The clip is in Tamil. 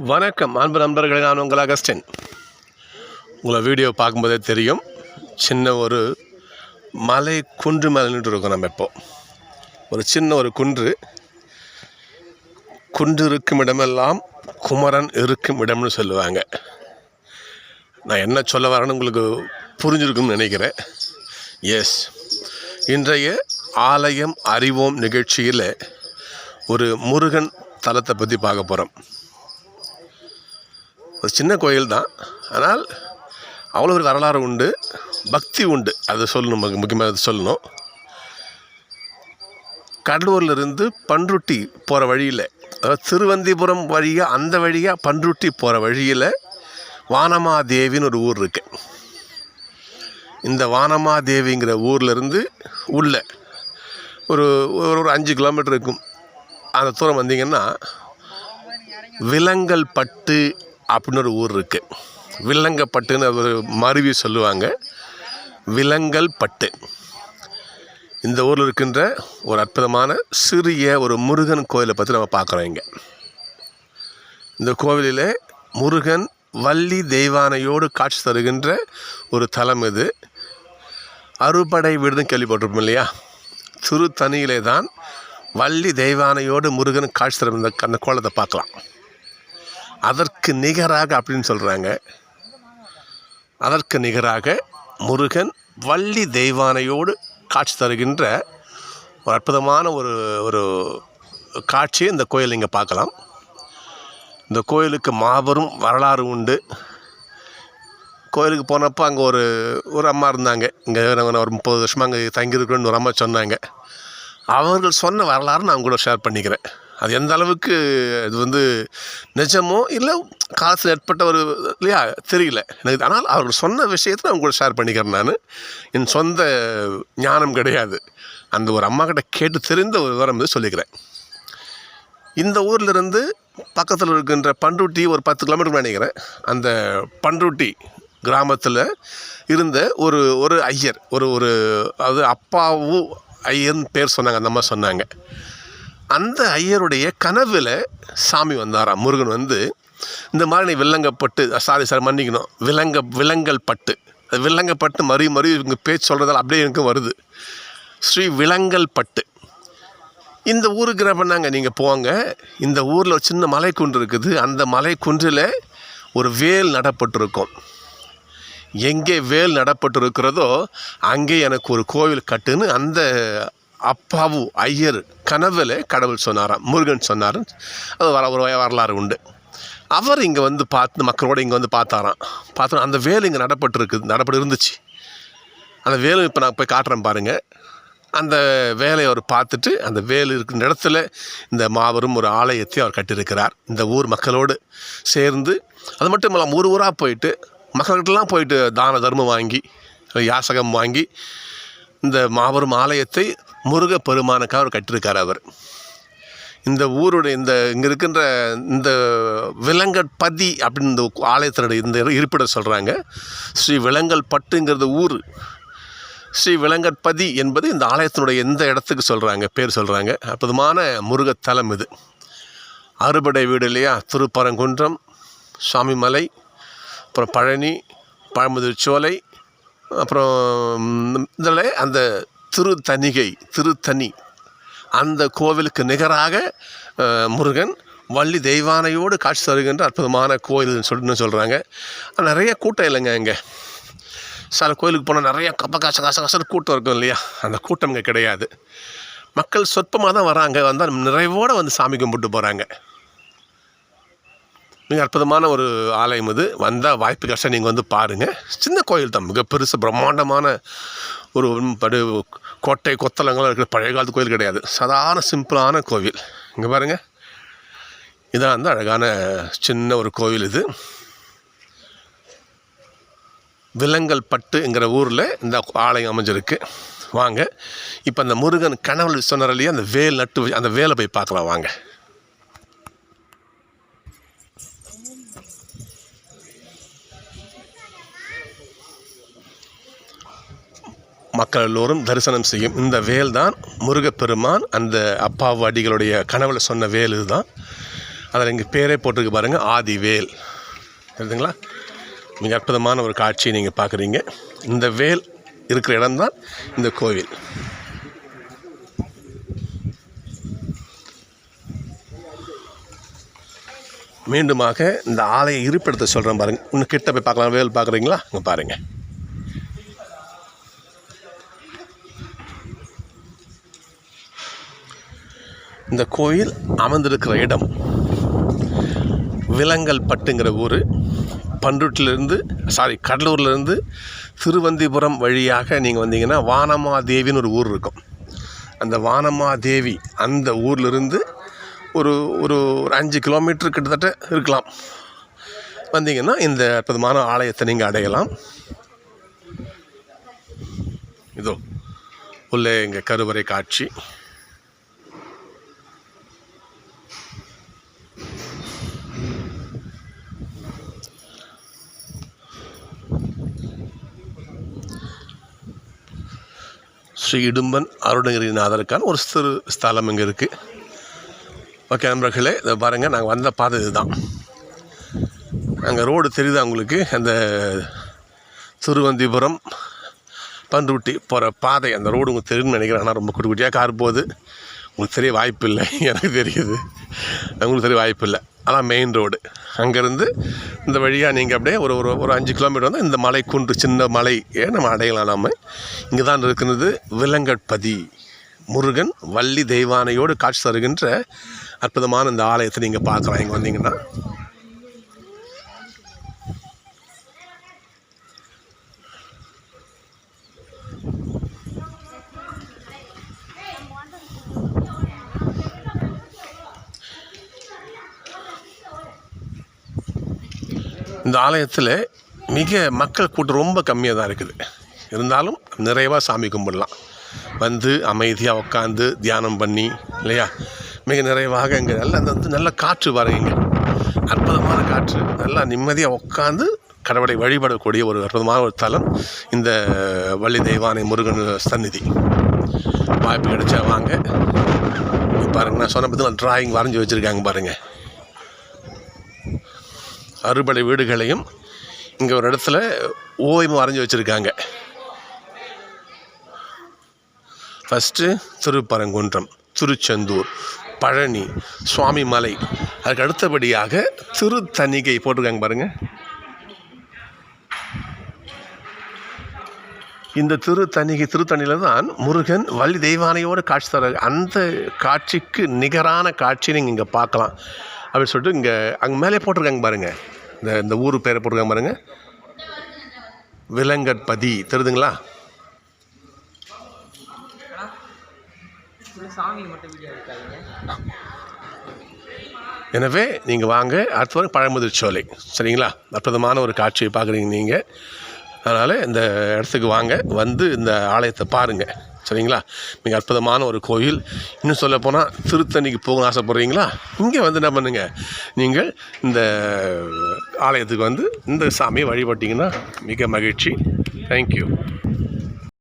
வணக்கம் அன்பு நண்பர்களே, நான் உங்கள் அகஸ்டின். உங்களை வீடியோ பார்க்கும்போதே தெரியும், சின்ன ஒரு மலை குன்று மேலே நின்று இருக்கோம். நம்ம இப்போ ஒரு சின்ன ஒரு குன்று இருக்கும் இடமெல்லாம் குமரன் இருக்கும் இடம்னு சொல்லுவாங்க. நான் என்ன சொல்ல வரேன்னு உங்களுக்கு புரிஞ்சிருக்குன்னு நினைக்கிறேன். எஸ், இன்றைய ஆலயம் அறிவோம் நிகழ்ச்சியில் ஒரு முருகன் தலத்தை பற்றி பார்க்க போகிறோம். ஒரு சின்ன கோயில் தான், ஆனால் அவ்வளோ ஒரு வரலாறு உண்டு, பக்தி உண்டு. அது சொல்லணும், முக்கியமாக அது சொல்லணும். கடலூர்லேருந்து பண்ருட்டி போகிற வழியில், அதாவது திருவந்திபுரம் வழியாக, அந்த வழியாக பண்ருட்டி போகிற வழியில் வானமாதேவின்னு ஒரு ஊர் இருக்குது. இந்த வானமாதேவிங்கிற ஊர்லேருந்து உள்ள ஒரு ஒரு 5 கிலோமீட்டர் இருக்கும். அந்த தூரம் வந்தீங்கன்னா விலங்கல்பட்டு அப்படின்னு ஒரு ஊர் இருக்குது. விலங்கப்பட்டுன்னு ஒரு மருவி சொல்லுவாங்க, விலங்கல்பட்டு. இந்த ஊரில் இருக்கின்ற ஒரு அற்புதமான சிறிய ஒரு முருகன் கோயிலை பற்றி நம்ம பார்க்குறோம். இங்கே இந்த கோவிலில் முருகன் வள்ளி தெய்வானையோடு காட்சி தருகின்ற ஒரு தலம். இது அறுபடை வீடுன்னு கேள்விப்பட்டிருப்போம் இல்லையா? திருத்தணியிலே தான் வள்ளி தெய்வானையோடு முருகன் காட்சி தரும் அந்த கோலத்தை பார்க்கலாம். அதற்கு நிகராக அப்படின்னு சொல்கிறாங்க, அதற்கு நிகராக முருகன் வள்ளி தெய்வானையோடு காட்சி தருகின்ற ஒரு அற்புதமான ஒரு காட்சியை இந்த கோயில் இங்கே பார்க்கலாம். இந்த கோயிலுக்கு மாபெரும் வரலாறு உண்டு. கோயிலுக்கு போனப்போ அங்கே ஒரு அம்மா இருந்தாங்க. இங்கே நாங்கள் ஒரு 30 வருஷமாக அங்கே தங்கியிருக்கிறோன்னு ஒரு அம்மா சொன்னாங்க. அவர்கள் சொன்ன வரலாறு நான் கூட ஷேர் பண்ணிக்கிறேன். அது எந்த அளவுக்கு இது நிஜமோ இல்லை காலத்தில் ஏற்பட்ட ஒரு இல்லையா தெரியல எனக்கு. ஆனால் அவர்கள் சொன்ன விஷயத்தை நான் கூட ஷேர் பண்ணிக்கிறேன். நான் என் சொந்த ஞானம் கிடையாது, அந்த ஒரு அம்மா கிட்ட கேட்டு தெரிந்த ஒரு விவரம் சொல்லிக்கிறேன். இந்த ஊர்லேருந்து பக்கத்தில் இருக்கின்ற பண்ருட்டி ஒரு 10 கிலோமீட்டர் நினைக்கிறேன். அந்த பண்ருட்டி கிராமத்தில் இருந்த ஒரு ஐயர், ஒரு அது அப்பாவு ஐயர்னு பேர் சொன்னாங்க. அந்த அம்மா சொன்னாங்க, அந்த ஐயருடைய கனவில் சாமி வந்தாராம். முருகன் இந்த மாதிரி நீ விலங்கப்பட்டு, சாரி மன்னிக்கணும், விலங்கல்பட்டு, அது விலங்கப்பட்டு மறி இவங்க பேச்சு சொல்கிறதால அப்படியே எனக்கு வருது. ஸ்ரீ விலங்கல்பட்டு இந்த ஊருக்கு என்ன பண்ணாங்க, நீங்கள் போங்க, இந்த ஊரில் ஒரு சின்ன மலைக்குன்று இருக்குது. அந்த மலைக்குன்றில் ஒரு வேல் நடப்பட்டிருக்கும். எங்கே வேல் நடப்பட்டிருக்கிறதோ அங்கே எனக்கு ஒரு கோவில் கட்டுன்னு அந்த அப்பாவு ஐயர் கனவில் கடவுள் சொன்னாராம், முருகன் சொன்னார். அது ஒரு வரலாறு உண்டு. அவர் இங்கே பார்த்து மக்களோடு இங்கே பார்த்தாராம். பார்த்தோம் அந்த வேல் இங்கே நடப்பட்டு இருந்துச்சு. அந்த வேலை இப்போ நான் போய் காட்டுறேன் பாருங்கள். அந்த வேலையை அவர் பார்த்துட்டு, அந்த வேல் இருக்கிற இடத்துல இந்த மாபெரும் ஒரு ஆலயத்தை அவர் கட்டியிருக்கிறார். இந்த ஊர் மக்களோடு சேர்ந்து, அது மட்டும் இல்லாமல் ஊராக போயிட்டு மக்கள்கிட்டலாம் போயிட்டு தான தர்மம் வாங்கி, யாசகம் வாங்கி இந்த மாபெரும் ஆலயத்தை முருகப்பெருமானுக்காக அவர் கட்டியிருக்கார். அவர் இந்த ஊருடைய இங்கே இருக்கின்ற இந்த விலங்கல்பதி அப்படின்னு இந்த ஆலயத்தினுடைய இந்த இருப்பிடம் சொல்கிறாங்க. ஸ்ரீ விலங்கல்பட்டுங்கிறது ஊர். ஸ்ரீ விலங்கல்பதி என்பது இந்த ஆலயத்தினுடைய எந்த இடத்துக்கு சொல்கிறாங்க, பேர் சொல்கிறாங்க. அற்புதமான முருகத்தலம் இது. அறுபடை வீடு இல்லையா? திருப்பரங்குன்றம், சுவாமிமலை, அப்புறம் பழனி, பழமுதிர்ச்சோலை, அப்புறம் இதில் அந்த திருத்தணி, அந்த கோவிலுக்கு நிகராக முருகன் வள்ளி தெய்வானையோடு காட்சி தருகின்ற அற்புதமான கோயில் சொல்கிறாங்க. நிறைய கூட்டம் இல்லைங்க இங்கே. சில கோயிலுக்கு போனால் நிறைய கசகசன்னு கூட்டம் இருக்கும் இல்லையா? அந்த கூட்டம் இங்கே கிடையாது. மக்கள் சொற்பமாக தான் வராங்க. வந்தால் நிறைவோடு சாமி கும்பிட்டு போகிறாங்க. மிக அற்புதமான ஒரு ஆலயம் இது. வந்தால் வாய்ப்பு கஷ்டம் நீங்கள் பாருங்கள். சின்ன கோயில் தான், மிக பெருசு பிரம்மாண்டமான ஒரு கோட்டை கொத்தலங்கள்லாம் இருக்கிற பழைய காலத்து கோயில் கிடையாது. சாதாரண சிம்பிளான கோவில். இங்கே பாருங்கள், இதான் அழகான சின்ன ஒரு கோவில் இது. விலங்கல்பட்டுங்கிற ஊரில் இந்த ஆலயம் அமைஞ்சிருக்கு. வாங்க, இப்போ அந்த முருகன் கனவுல சொன்னார் இல்லையா, அந்த வேல் நட்டு, அந்த வேலை போய் பார்க்கலாம் வாங்க. மக்கள் எல்லோரும் தரிசனம் செய்யும் இந்த வேல் தான் முருகப்பெருமான் அந்த அப்பாவு அடிகளுடைய கனவுல சொன்ன வேல் இதுதான். அதில் இங்கே பேரே போட்டிருக்கு பாருங்கள், ஆதிவேல். தெரியுதுங்களா? மிக அற்புதமான ஒரு காட்சியை நீங்கள் பார்க்குறீங்க. இந்த வேல் இருக்கிற இடம்தான் இந்த கோவில். மீண்டுமாக இந்த ஆலய இருப்பிடத்தை சொல்கிறேன் பாருங்கள். இன்னும் கிட்ட போய் பார்க்கலாம். வேல் பார்க்குறீங்களா? இங்கே பாருங்கள். இந்த கோயில் அமர்ந்திருக்கிற இடம் விலங்கல்பட்டுங்கிற ஊர். கடலூர்லேருந்து திருவந்திபுரம் வழியாக நீங்கள் வந்தீங்கன்னா வானமாதேவின்னு ஒரு ஊர் இருக்கும். அந்த வானமாதேவி அந்த ஊர்லேருந்து ஒரு ஒரு 5 கிலோமீட்டர் கிட்டத்தட்ட இருக்கலாம். வந்தீங்கன்னா இந்த அற்புதமான ஆலயத்தை நீங்கள் அடையலாம். இதோ உள்ளே இங்கே கருவறை காட்சி. ஸ்ரீ இடும்பன் அருணகிரிநாதருக்கான ஒரு சிறு ஸ்தலம் இங்கே இருக்குது. ஓகே நண்பர்களே, இதை பாருங்கள். நாங்கள் வந்த பாதை இதுதான். அங்கே ரோடு தெரியுது உங்களுக்கு. அந்த திருவந்திபுரம் பண்ருட்டி போகிற பாதை, அந்த ரோடு உங்களுக்கு தெரியும்னு நினைக்கிறேன். ஆனால் ரொம்ப குட்டி குட்டியாக கார் போகுது. உங்களுக்கு தெரிய வாய்ப்பு இல்லை. எனக்கு தெரியுது, உங்களுக்கு தெரிய வாய்ப்பு இல்லை. ஆனால் மெயின் ரோடு. அங்கேருந்து இந்த வழியாக நீங்கள் அப்படியே ஒரு ஒரு 5 கிலோமீட்டர் வந்து இந்த மலை குன்று, சின்ன மலை நம்ம அடையலாம். நாம் இங்கே தான் இருக்கிறது விலங்கட்பதி முருகன் வள்ளி தெய்வானையோடு காட்சி தருகின்ற அற்புதமான இந்த ஆலயத்தை நீங்கள் பார்க்கலாம். இங்கே வந்தீங்கன்னா இந்த ஆலயத்தில் மிக மக்கள் கூட்டம் ரொம்ப கம்மியாக தான் இருக்குது. இருந்தாலும் நிறைவாக சாமி கும்பிடலாம். வந்து அமைதியாக உட்காந்து தியானம் பண்ணி இல்லையா, மிக நிறைவாக இங்கே நல்ல காற்று வரையுங்க. அற்புதமான காற்று. நல்லா நிம்மதியாக உட்காந்து கடவுளை வழிபடக்கூடிய ஒரு அற்புதமான ஒரு தலம் இந்த வள்ளி தெய்வானை முருகன் சந்நிதி. வாய்ப்பு கிடைச்சா வாங்க. பாருங்கள், நான் சொன்ன பற்றி டிராயிங் வரைஞ்சி வச்சுருக்காங்க பாருங்கள். அறுபடை வீடுகளையும் இங்கே ஒரு இடத்துல ஓய்வு வரைஞ்சி வச்சுருக்காங்க. ஃபஸ்ட்டு திருப்பரங்குன்றம், திருச்செந்தூர், பழனி, சுவாமிமலை, அதுக்கு அடுத்தபடியாக திருத்தணிகை போட்டிருக்காங்க பாருங்கள். இந்த திருத்தணியில் தான் முருகன் வள்ளி தெய்வானையோடு காட்சி தர, அந்த காட்சிக்கு நிகரான காட்சி நீங்கள் இங்கே பார்க்கலாம் அப்படின்னு சொல்லிட்டு இங்கே அங்கே மேலே போட்டிருக்காங்க பாருங்கள். இந்த ஊர் பேரை போட்டிருக்காங்க பாருங்கள், விலங்கட்பதி. தெரியுதுங்களா? எனவே நீங்கள் வாங்க. அடுத்த வாரம் பழமுதிர்ச்சோலை. சரிங்களா? அற்புதமான ஒரு காட்சியை பார்க்குறீங்க நீங்கள். அதனால் இந்த இடத்துக்கு வாங்க, வந்து இந்த ஆலயத்தை பாருங்கள். சரிங்களா? மிக அற்புதமான ஒரு கோயில். இன்னும் சொல்லப்போனால் திருத்தணிக்கு போகணும்னு ஆசைப்படுறீங்களா? இங்கே வந்து என்ன பண்ணுங்கள், நீங்கள் இந்த ஆலயத்துக்கு வந்து இந்த சாமியை வழிபட்டிங்கன்னா மிக மகிழ்ச்சி. தேங்க்யூ.